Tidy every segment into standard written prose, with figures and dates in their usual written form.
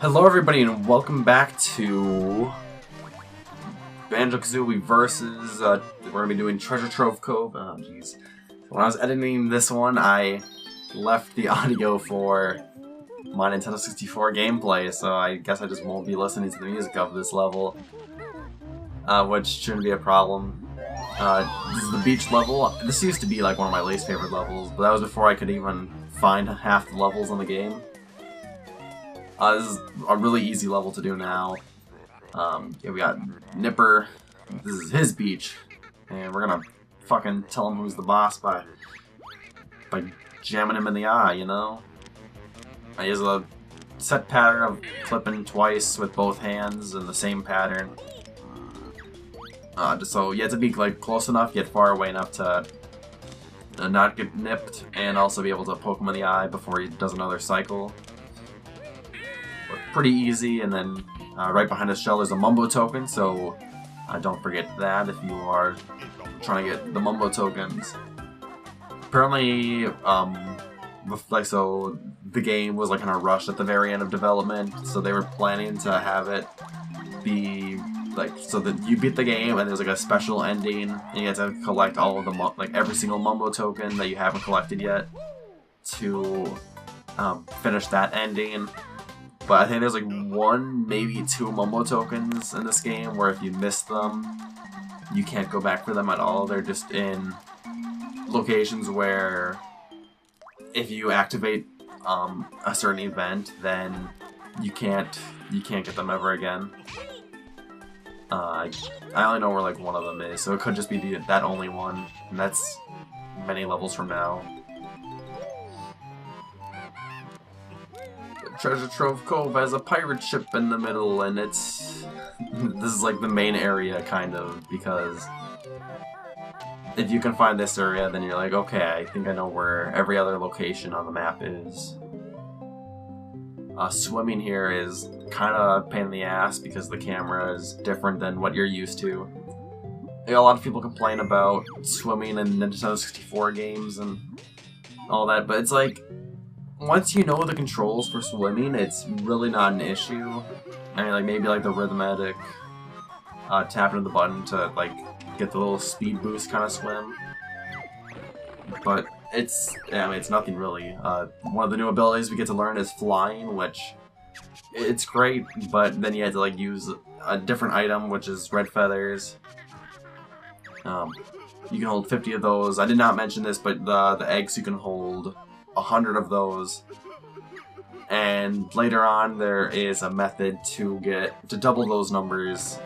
Hello everybody and welcome back to Banjo-Kazooie versus, we're going to be doing Trove Cove. Oh jeez. When I was editing this one, I left the audio for my Nintendo 64 gameplay, so I guess I just won't be listening to the music of this level, which shouldn't be a problem. This is the beach level. This used to be like one of my least favorite levels, but that was before I could even find half the levels in the game. This is a really easy level to do now. Yeah, we got Nipper. This is his beach, and we're gonna fucking tell him who's the boss by jamming him in the eye, you know? He has a set pattern of flipping twice with both hands in the same pattern. Just so you have to be like close enough, yet far away enough to not get nipped, and also be able to poke him in the eye before he does another cycle. Pretty easy, and then right behind the shell is a Mumbo token, so don't forget that if you are trying to get the Mumbo tokens. Apparently, so the game was like in a rush at the very end of development, so they were planning to have it be like so that you beat the game and there's like a special ending, and you have to collect all of the every single Mumbo token that you haven't collected yet to finish that ending. But I think there's like one, maybe two Mumbo tokens in this game where if you miss them, you can't go back for them at all. They're just in locations where if you activate a certain event, then you can't get them ever again. I only know where like one of them is, so it could just be that only one, and that's many levels from now. Treasure Trove Cove has a pirate ship in the middle, and it's this is like the main area kind of, because if you can find this area, then you're like, okay, I think I know where every other location on the map is. Swimming here is kind of a pain in the ass because the camera is different than what you're used to. A lot of people complain about swimming in Nintendo 64 games and all that, but it's like, once you know the controls for swimming, it's really not an issue. I mean, like maybe like the rhythmic tapping of the button to like get the little speed boost kind of swim. But it's nothing really. One of the new abilities we get to learn is flying, which it's great, but then you had to like use a different item, which is red feathers. You can hold 50 of those. I did not mention this, but the eggs you can hold 100 of those, and later on there is a method to double those numbers.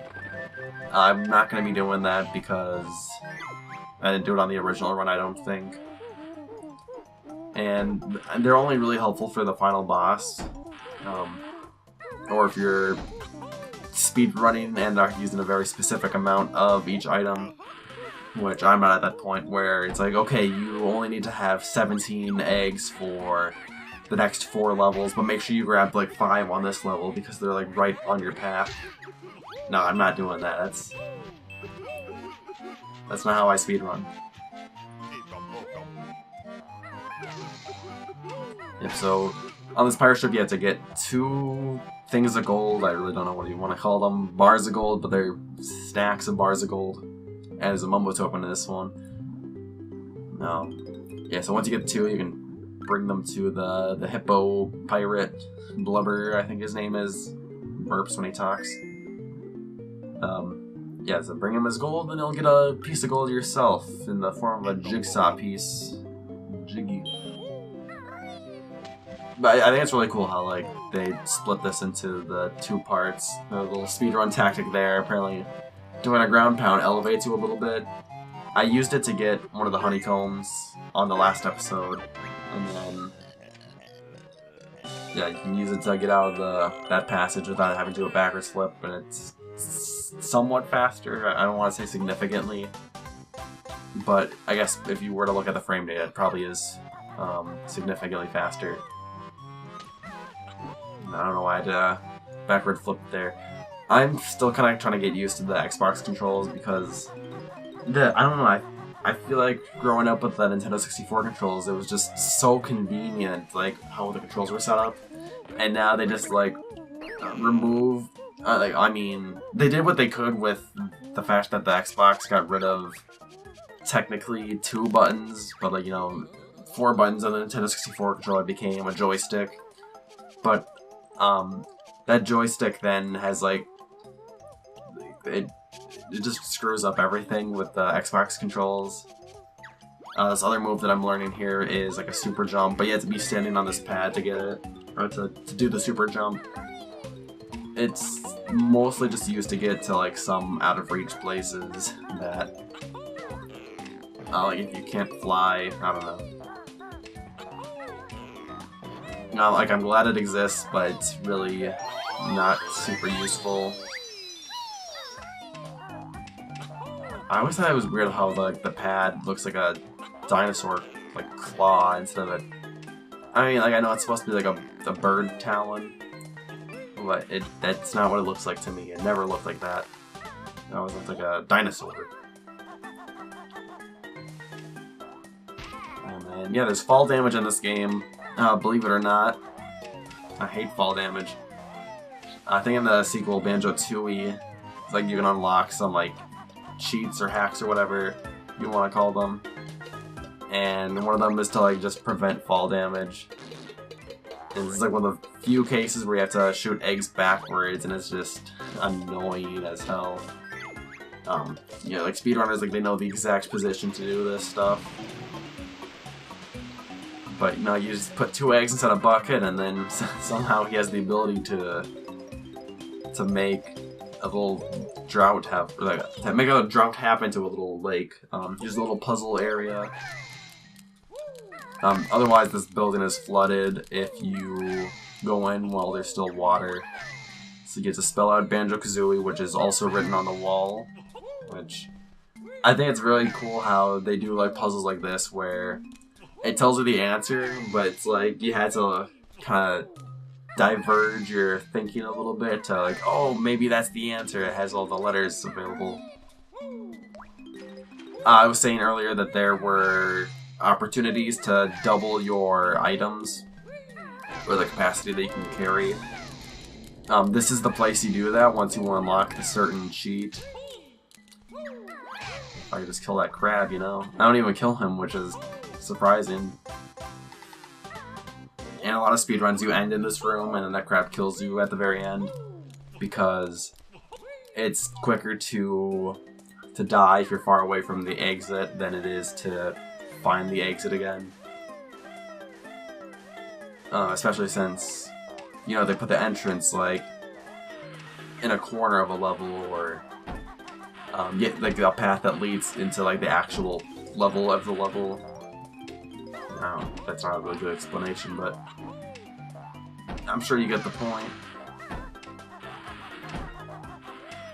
I'm not going to be doing that because I didn't do it on the original run, I don't think, and they're only really helpful for the final boss, or if you're speed running and are using a very specific amount of each item. Which I'm not at that point where it's like, okay, you only need to have 17 eggs for the next 4 levels, but make sure you grab like 5 on this level because they're like right on your path. No, I'm not doing that. That's not how I speedrun. Yep, so on this pirate ship you have to get 2 things of gold. I really don't know what you want to call them. Bars of gold, but they're stacks of bars of gold. As a Mumbo token in this one. Yeah, so once you get 2, you can bring them to the hippo pirate Blubber, I think his name is. Burps when he talks. Yeah, so bring him as gold, and you'll get a piece of gold yourself in the form of a jigsaw piece. Jiggy. But I think it's really cool how like they split this into the 2 parts. The little speedrun tactic there, apparently. Doing a ground pound elevates you a little bit. I used it to get one of the honeycombs on the last episode, and then yeah, you can use it to get out of that passage without having to do a backwards flip, and it's somewhat faster. I don't want to say significantly, but I guess if you were to look at the frame data, it probably is significantly faster. I don't know why I did a backward flip there. I'm still kind of trying to get used to the Xbox controls because I don't know, I feel like growing up with the Nintendo 64 controls, it was just so convenient, like how the controls were set up, and now they just like remove. I mean, they did what they could with the fact that the Xbox got rid of technically 2 buttons, but like, you know, 4 buttons on the Nintendo 64 controller became a joystick. But that joystick then has like it just screws up everything with the Xbox controls. This other move that I'm learning here is like a super jump, but you have to be standing on this pad to get it, or to do the super jump. It's mostly just used to get to like some out of reach places that like if you can't fly, I don't know. No, like I'm glad it exists, but it's really not super useful. I always thought it was weird how like the pad looks like a dinosaur like claw instead of a. I mean, like I know it's supposed to be like a bird talon, but that's not what it looks like to me. It never looked like that. It always looked like a dinosaur. And yeah, there's fall damage in this game. Believe it or not, I hate fall damage. I think in the sequel, Banjo-Kazooie, it's like you can unlock some like cheats or hacks or whatever you want to call them, and one of them is to like just prevent fall damage. And it's like one of the few cases where you have to shoot eggs backwards, and it's just annoying as hell. Yeah, like speedrunners, like they know the exact position to do this stuff. But, you know, you just put 2 eggs inside a bucket, and then somehow he has the ability to make a little drought make a drought happen to a little lake. Here's a little puzzle area. Otherwise, this building is flooded if you go in while there's still water. So you get to spell out Banjo-Kazooie, which is also written on the wall. Which I think it's really cool how they do like puzzles like this where it tells you the answer, but it's like you had to kind of diverge your thinking a little bit to like, oh, maybe that's the answer. It has all the letters available. I was saying earlier that there were opportunities to double your items, or the capacity that you can carry. This is the place you do that once you unlock a certain cheat. I could just kill that crab, you know? I don't even kill him, which is surprising. And a lot of speedruns, you end in this room and then that crab kills you at the very end, because it's quicker to die if you're far away from the exit than it is to find the exit again. Especially since, you know, they put the entrance like in a corner of a level, or get like a path that leads into like the actual level of the level. That's not a really good explanation, but I'm sure you get the point.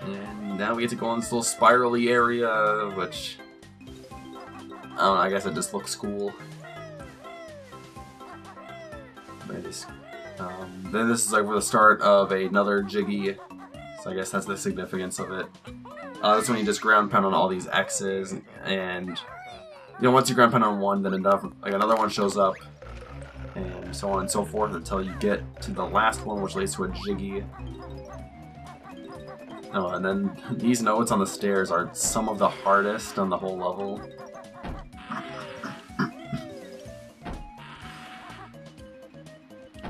And now we get to go in this little spirally area, which I don't know, I guess it just looks cool. Then this is like the start of another Jiggy, so I guess that's the significance of it. That's when you just ground pound on all these X's, and you know, once you ground pound on one, then another one shows up, and so on and so forth until you get to the last one, which leads to a Jiggy. Oh, and then these notes on the stairs are some of the hardest on the whole level.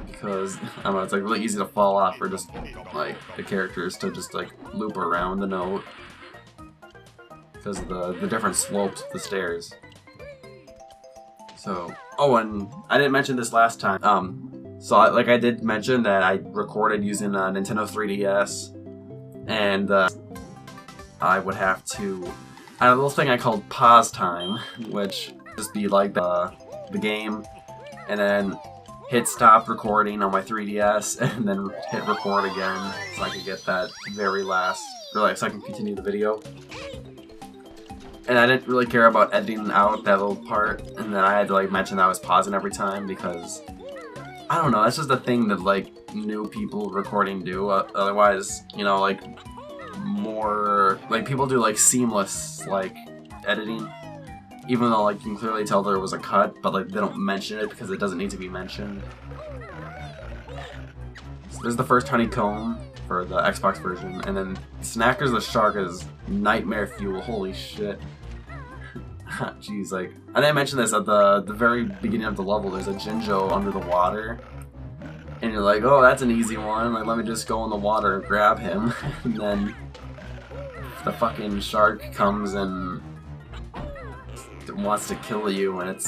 Because, I don't know, it's like really easy to fall off, or just like the characters to just like loop around the note because of the different slopes of the stairs. So, oh, and I didn't mention this last time. So like I did mention that I recorded using a Nintendo 3DS, and I would have to, I had a little thing I called pause time, which just be like the game, and then hit stop recording on my 3DS, and then hit record again, so I could get that very last, or like so I can continue the video. And I didn't really care about editing out that little part, and then I had to like mention that I was pausing every time because, I don't know, that's just a thing that like new people recording do. Otherwise, you know, like more, like people do like seamless like editing, even though like you can clearly tell there was a cut, but like they don't mention it because it doesn't need to be mentioned. is the first honeycomb for the Xbox version, and then Snackers the Shark is nightmare fuel. Holy shit. Jeez, like, I didn't mention this at the very beginning of the level. There's a Jinjo under the water, and you're like, oh, that's an easy one. Like, let me just go in the water and grab him, and then the fucking shark comes and wants to kill you, and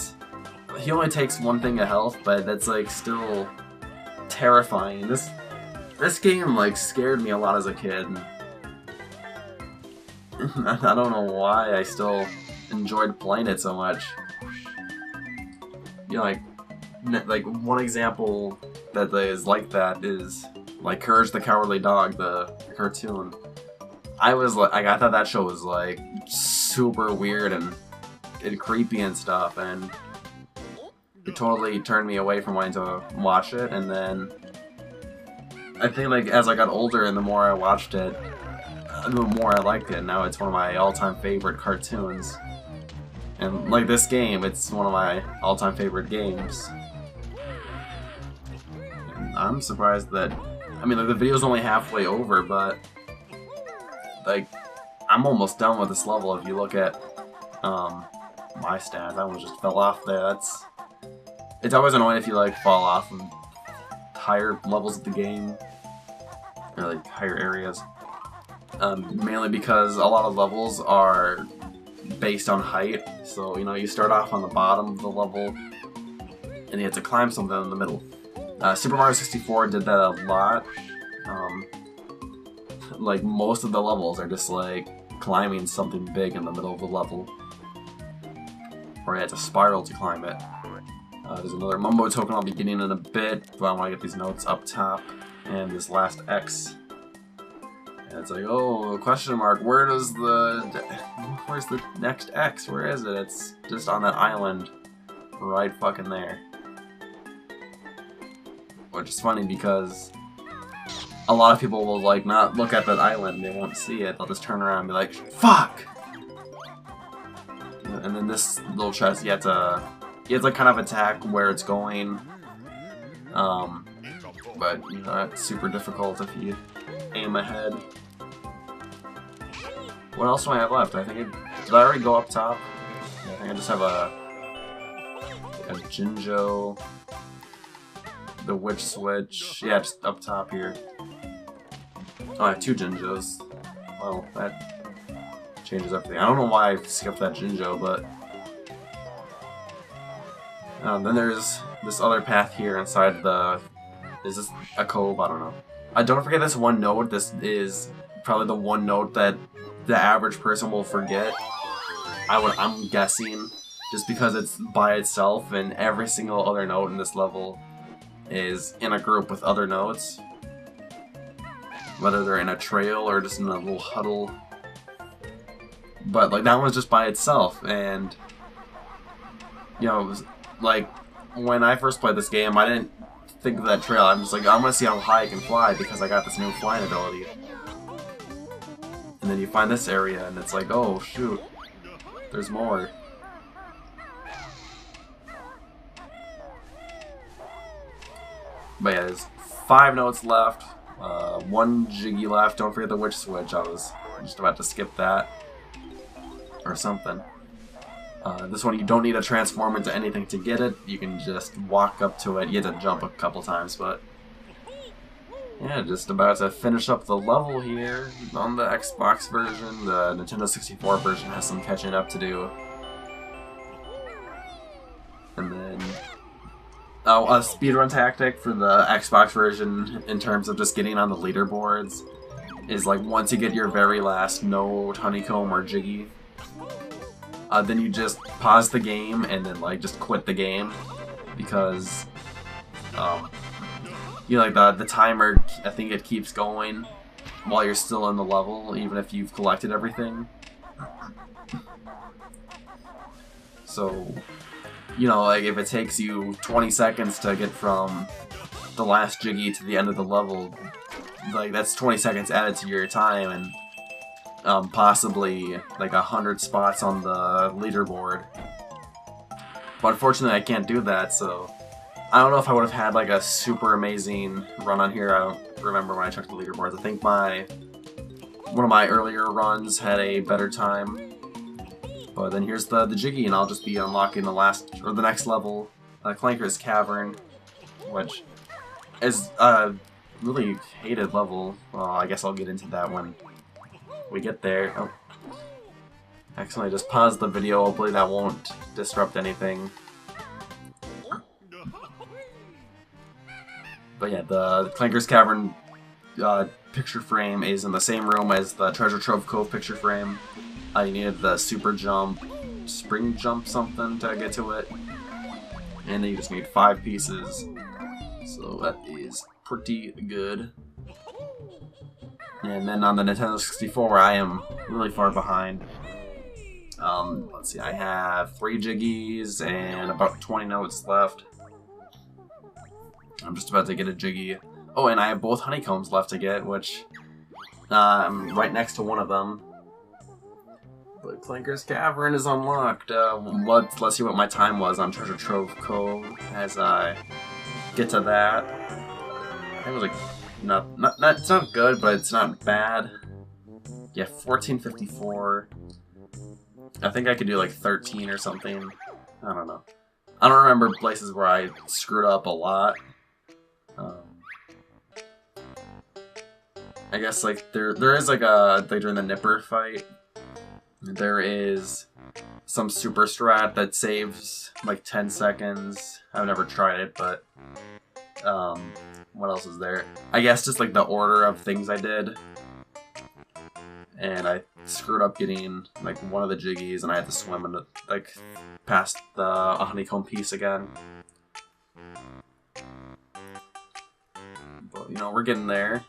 he only takes one thing of health, but that's like still terrifying. This game like scared me a lot as a kid. I don't know why I still enjoyed playing it so much. You know, like one example that is like that is like Courage the Cowardly Dog, the cartoon. I thought that show was like super weird and creepy and stuff, and it totally turned me away from wanting to watch it. And then I think like as I got older and the more I watched it, the more I liked it. Now it's one of my all-time favorite cartoons. And like this game, it's one of my all-time favorite games. And I'm surprised that, I mean, like the video's only halfway over, but like I'm almost done with this level. If you look at my stats, I almost just fell off there. It's always annoying if you like fall off of higher levels of the game, or like higher areas. Mainly because a lot of levels are based on height, so you know you start off on the bottom of the level and you have to climb something in the middle. Super Mario 64 did that a lot. Like most of the levels are just like climbing something big in the middle of the level, or you have to spiral to climb it. There's another Mumbo token I'll be getting in a bit, but I want to get these notes up top, and this last X. And it's like, oh, question mark, where's the next X? Where is it? It's just on that island right fucking there. Which is funny because a lot of people will like not look at that island, they won't see it, they'll just turn around and be like, fuck! And then this little chest, you have to kind of attack where it's going. But you know, it's super difficult if you aim ahead. What else do I have left? I think did I already go up top? Yeah, I think I just have a Jinjo, the Witch Switch. Yeah, just up top here. Oh, I have 2 Jinjos. Well, that changes everything. I don't know why I skipped that Jinjo, but then there's this other path here inside the. Is this a cove? I don't know. Don't forget this one note. This is probably the one note that the average person will forget. I'm guessing, just because it's by itself, and every single other note in this level is in a group with other notes. Whether they're in a trail or just in a little huddle. But like that one's just by itself, and you know, it was, like when I first played this game, I didn't think of that trail. I'm just like, I'm gonna see how high I can fly because I got this new flying ability. And then you find this area, and it's like, oh shoot, there's more. But yeah, there's 5 notes left, 1 Jiggy left. Don't forget the Witch Switch. I was just about to skip that or something. This one you don't need to transform into anything to get it. You can just walk up to it. You have to jump a couple times, but yeah, just about to finish up the level here on the Xbox version. The Nintendo 64 version has some catching up to do. And then a speedrun tactic for the Xbox version in terms of just getting on the leaderboards is like once you get your very last note, honeycomb, or Jiggy, then you just pause the game and then like just quit the game because you know, like the timer, I think it keeps going while you're still in the level, even if you've collected everything. So, you know, like if it takes you 20 seconds to get from the last Jiggy to the end of the level, like that's 20 seconds added to your time, and possibly like 100 spots on the leaderboard. But unfortunately I can't do that, so I don't know if I would have had like a super amazing run on here. I don't remember when I checked the leaderboards. I think one of my earlier runs had a better time. But then here's the Jiggy, and I'll just be unlocking the next level, Clanker's Cavern, which is a really hated level. Well, I guess I'll get into that when we get there. Oh. Accidentally just paused the video. Hopefully that won't disrupt anything. But yeah, the Clanker's Cavern picture frame is in the same room as the Trove Cove picture frame. You needed the super jump, spring jump something to get to it. And then you just need 5 pieces. So that is pretty good. And then on the Nintendo 64, where I am really far behind. Let's see, I have 3 Jiggies and about 20 notes left. I'm just about to get a Jiggy. Oh, and I have both honeycombs left to get, which I'm right next to one of them. But Clanker's Cavern is unlocked. Let's see what my time was on Trove Cove as I get to that. I think it was like it's not good, but it's not bad. Yeah, 14:54. I think I could do like 13 or something. I don't know. I don't remember places where I screwed up a lot. I guess like there is like during the Nipper fight, there is some super strat that saves like 10 seconds. I've never tried it, but what else is there? I guess just like the order of things I did. And I screwed up getting like one of the Jiggies, and I had to swim and like past the honeycomb piece again. But you know, we're getting there.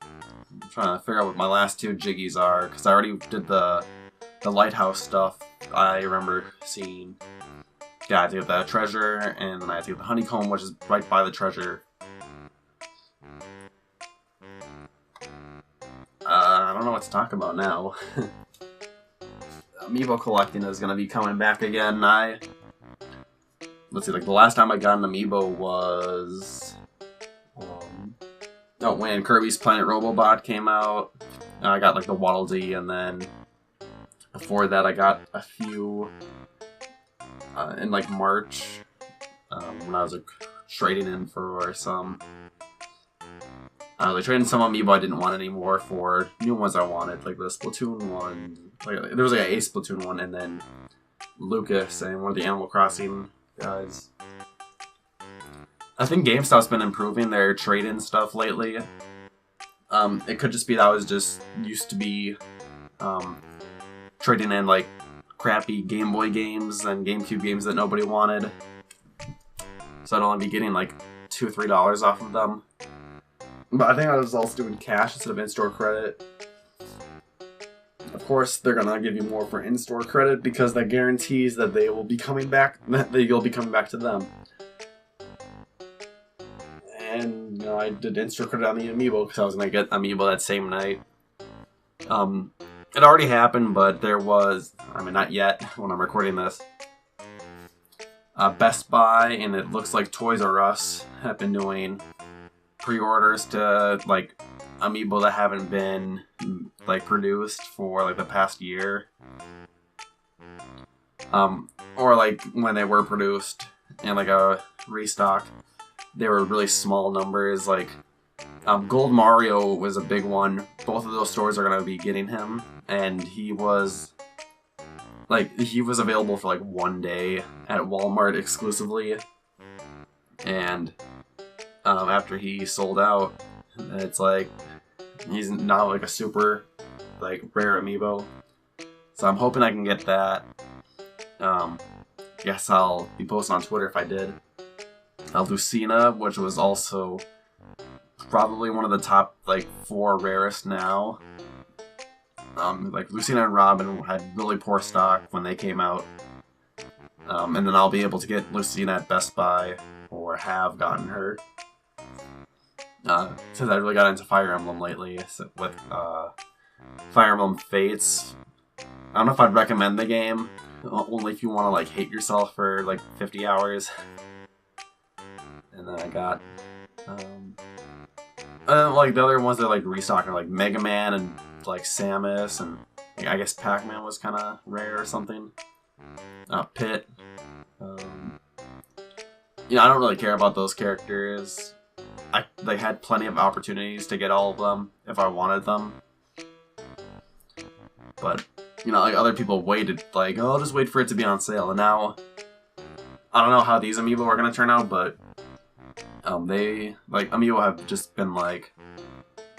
I'm trying to figure out what my last 2 Jiggies are, because I already did the lighthouse stuff. I remember seeing. Yeah, I had to get the treasure, and then I had to get the honeycomb, which is right by the treasure. I don't know what to talk about now. Amiibo collecting is going to be coming back again. Let's see, like the last time I got an Amiibo was... oh, when Kirby's Planet Robobot came out. I got like the Waddle Dee, and then before that I got a few in like March when I was like trading in for some... I was trading some Amiibo I didn't want anymore for new ones I wanted, like the Splatoon one. Like, there was like a Splatoon one, and then Lucas and one of the Animal Crossing guys. I think GameStop's been improving their trade-in stuff lately. It could just be that I was just used to be trading in like crappy Game Boy games and GameCube games that nobody wanted. So I'd only be getting like $2 or $3 off of them. But I think I was also doing cash instead of in-store credit. Of course, they're gonna give you more for in-store credit because that guarantees that they will be coming back. That you'll be coming back to them. And you know, I did in-store credit on the Amiibo because I was gonna get Amiibo that same night. It already happened, but there was, I mean, not yet when I'm recording this. Best Buy and it looks like Toys R Us have been doing pre-orders to like Amiibo that haven't been like produced for like the past year, or like when they were produced and like a restock, they were really small numbers. Like Gold Mario was a big one. Both of those stores are gonna be getting him, and he was available for like 1 day at Walmart exclusively, and after he sold out, it's like he's not like a super like rare Amiibo. So I'm hoping I can get that. Guess I'll be posting on Twitter if I did. Lucina, which was also probably one of the top like 4 rarest now. Like Lucina and Robin had really poor stock when they came out. And then I'll be able to get Lucina at Best Buy, or have gotten her. Since I really got into Fire Emblem lately, so with Fire Emblem Fates. I don't know if I'd recommend the game, only if you want to like hate yourself for like 50 hours. then I got like the other ones that like restocking, like Mega Man and like Samus, and I guess Pac-Man was kind of rare or something. Pit. You know, I don't really care about those characters. They had plenty of opportunities to get all of them if I wanted them. But, you know, like other people waited, like, oh, I'll just wait for it to be on sale. And now, I don't know how these amiibo are going to turn out, but amiibo have just been like,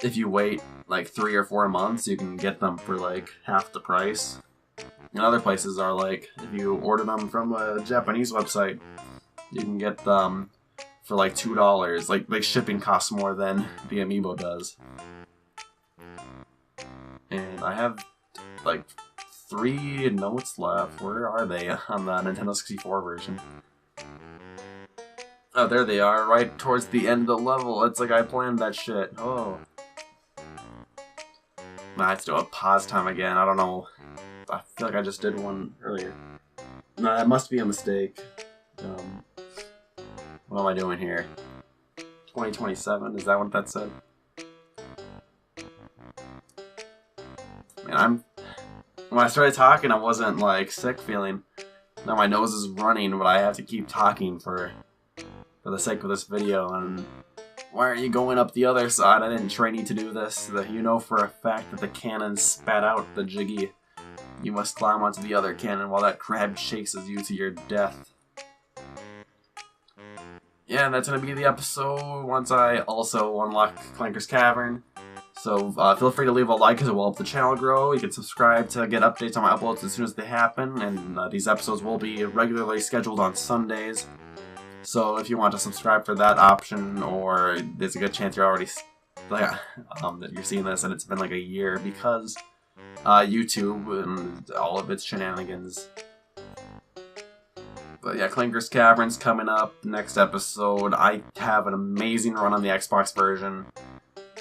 if you wait like 3 or 4 months, you can get them for like half the price. And other places are like, if you order them from a Japanese website, you can get them for like $2. Like shipping costs more than the amiibo does. And I have like 3 notes left. Where are they on the Nintendo 64 version? Oh, there they are, right towards the end of the level. It's like I planned that shit. Oh. I have to do a pause time again. I don't know. I feel like I just did one earlier. No, that must be a mistake. What am I doing here? 2027? Is that what that said? Man, when I started talking, I wasn't like sick feeling. Now my nose is running, but I have to keep talking for the sake of this video. And why aren't you going up the other side? I didn't train you to do this. You know for a fact that the cannon spat out the Jiggy. You must climb onto the other cannon while that crab chases you to your death. Yeah, and that's going to be the episode once I also unlock Clanker's Cavern. So feel free to leave a like because it will help the channel grow. You can subscribe to get updates on my uploads as soon as they happen. And these episodes will be regularly scheduled on Sundays. So if you want to subscribe for that option, or there's a good chance you're already that you're seeing this and it's been like a year because YouTube and all of its shenanigans. But yeah, Clanker's Cavern's coming up next episode. I have an amazing run on the Xbox version.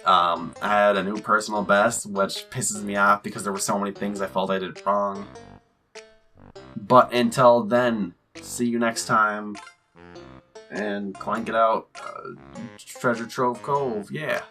I had a new personal best, which pisses me off because there were so many things I felt I did wrong. But until then, see you next time. And clank it out. Treasure Trove Cove, yeah.